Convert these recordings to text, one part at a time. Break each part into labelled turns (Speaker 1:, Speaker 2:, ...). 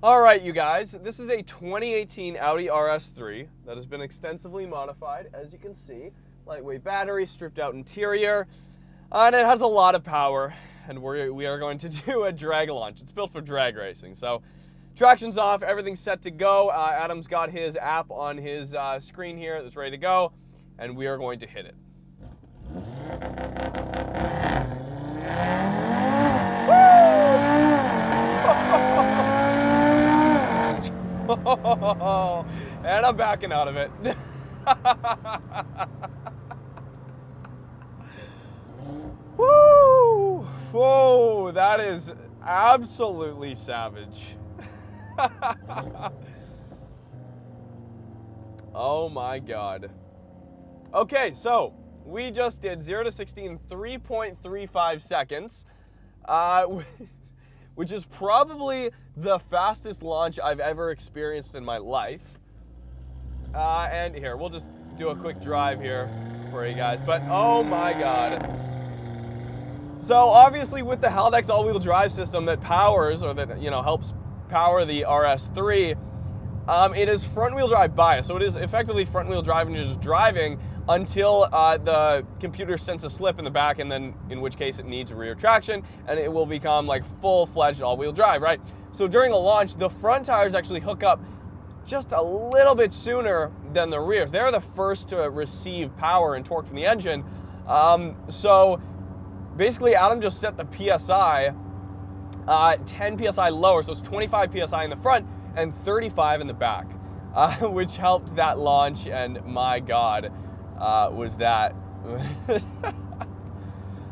Speaker 1: All right, you guys, this is a 2018 Audi RS3 that has been extensively modified, as you can see. Lightweight battery, stripped out interior, and it has a lot of power, and we are going to do a drag launch. It's built for drag racing, so traction's off, everything's set to go. Adam's got his app on his screen here that's ready to go, and we are going to hit it. And I'm backing out of it. Woo! Whoa, that is absolutely savage. Oh my God. Okay, so we just did 0 to 60 in 3.35 seconds. Which is probably the fastest launch I've ever experienced in my life. And here, we'll just do a quick drive here for you guys. But oh my God. So obviously with the Haldex all-wheel drive system that powers, or that, helps power the RS3, it is front-wheel drive bias. So it is effectively front-wheel drive and you're just driving until the computer senses a slip in the back, and then in which case it needs rear traction and it will become like full-fledged all-wheel drive, right? So during a launch, the front tires actually hook up just a little bit sooner than the rears. They're the first to receive power and torque from the engine. So basically Adam just set the PSI 10 PSI lower, so it's 25 PSI in the front and 35 in the back, which helped that launch, and my God, was that.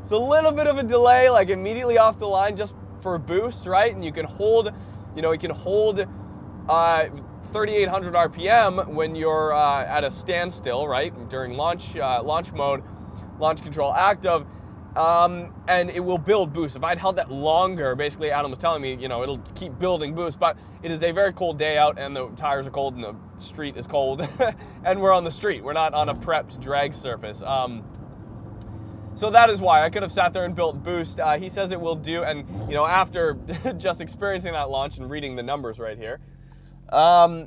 Speaker 1: It's a little bit of a delay, like immediately off the line just for a boost, right? And you can hold, you can hold 3,800 RPM when you're at a standstill, right? During launch mode, launch control active, and it will build boost. If I'd held that longer, basically Adam was telling me, it'll keep building boost, but it is a very cold day out and the tires are cold and the street is cold and we're on the street. We're not on a prepped drag surface. So that is why I could have sat there and built boost. He says it will do, and after just experiencing that launch and reading the numbers right here, I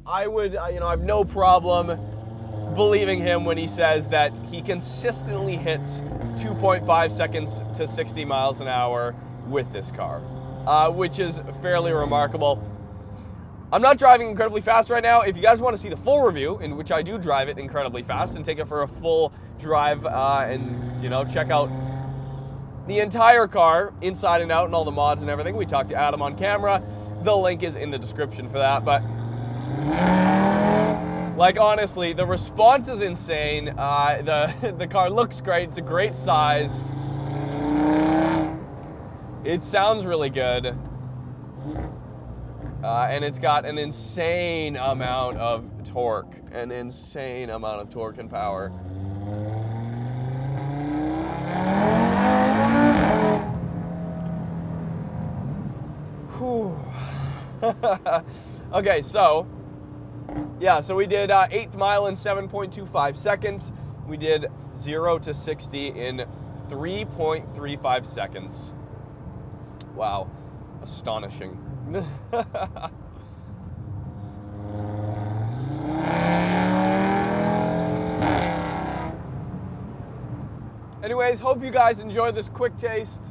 Speaker 1: have no problem believing him when he says that he consistently hits 2.5 seconds to 60 miles an hour with this car, which is fairly remarkable. I'm not driving incredibly fast right now. If you guys want to see the full review, in which I do drive it incredibly fast and take it for a full drive and check out the entire car inside and out and all the mods and everything, we talked to Adam on camera. The link is in the description for that, but honestly, the response is insane. The car looks great. It's a great size. It sounds really good. And it's got an insane amount of torque. An insane amount of torque and power. Whew. Okay, so we did 8th mile in 7.25 seconds. We did 0 to 60 in 3.35 seconds. Wow, astonishing. Anyways, hope you guys enjoyed this quick taste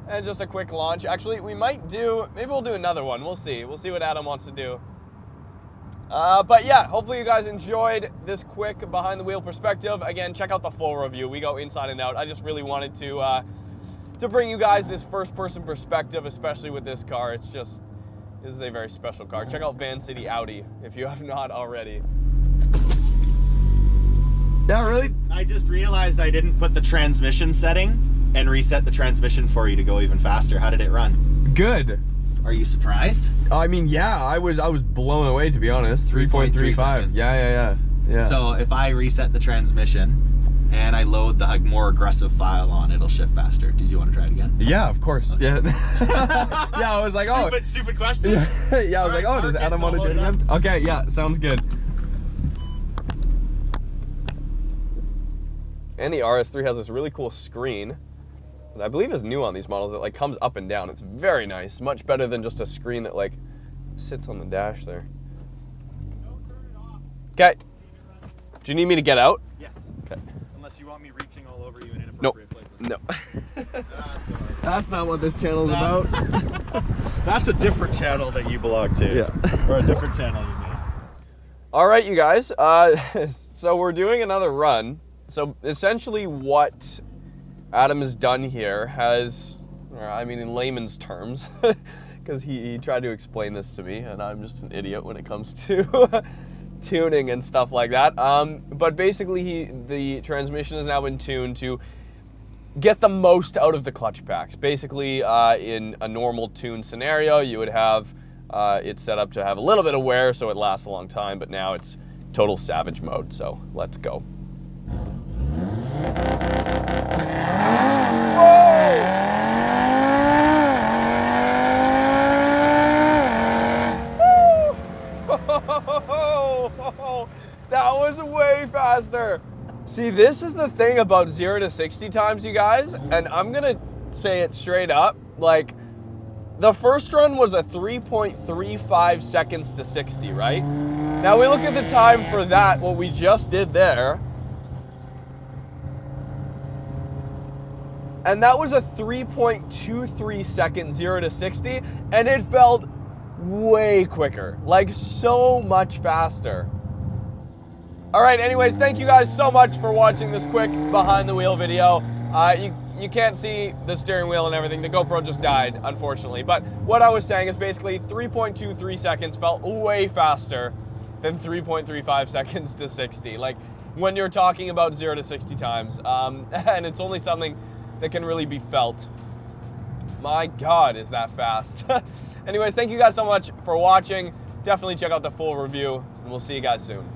Speaker 1: and just a quick launch. Actually, maybe we'll do another one. We'll see what Adam wants to do. But yeah, hopefully you guys enjoyed this quick behind the wheel perspective. Again, check out the full review. We go inside and out. I just really wanted to bring you guys this first person perspective, especially with this car. This is a very special car. Check out Van City Audi if you have not already.
Speaker 2: No, really? I just realized I didn't put the transmission setting and reset the transmission for you to go even faster. How did it run?
Speaker 3: Good.
Speaker 2: Are you surprised?
Speaker 3: I mean, yeah, I was blown away, to be honest. 3.35. Yeah.
Speaker 2: So if I reset the transmission and I load the more aggressive file on, it'll shift faster. Did you want to try it again?
Speaker 3: Yeah, of course. Okay. Yeah. Yeah, I was like,
Speaker 2: Stupid question.
Speaker 3: Yeah, I was like, does Adam want to do it again? Okay, yeah, sounds good.
Speaker 1: And the RS3 has this really cool screen that I believe is new on these models that comes up and down. It's very nice, much better than just a screen that sits on the dash there. Okay. Do you need me to get out?
Speaker 2: Yes.
Speaker 1: Okay.
Speaker 2: Unless you want me reaching all over you in
Speaker 1: Nope.
Speaker 2: inappropriate places.
Speaker 1: No.
Speaker 3: That's not what this channel's about.
Speaker 2: That's a different channel that you belong to.
Speaker 1: Yeah.
Speaker 2: Or a different channel you made.
Speaker 1: All right, you guys. So we're doing another run. So essentially what Adam has done here has, I mean in layman's terms, because he tried to explain this to me and I'm just an idiot when it comes to tuning and stuff like that. But basically the transmission has now been tuned to get the most out of the clutch packs. Basically, in a normal tune scenario, you would have it set up to have a little bit of wear so it lasts a long time, but now it's total savage mode, so let's go. That was way faster. See, this is the thing about 0 to 60 times, you guys, and I'm gonna say it straight up, like, the first run was a 3.35 seconds to 60, right? Now we look at the time for that, what we just did there, and that was a 3.23 second 0 to 60, and it felt way quicker, like so much faster. All right, anyways, thank you guys so much for watching this quick behind the wheel video. You can't see the steering wheel and everything. The GoPro just died, unfortunately. But what I was saying is basically 3.23 seconds felt way faster than 3.35 seconds to 60. Like when you're talking about 0 to 60 times, and it's only something that can really be felt. My God, is that fast. Anyways, thank you guys so much for watching. Definitely check out the full review, and we'll see you guys soon.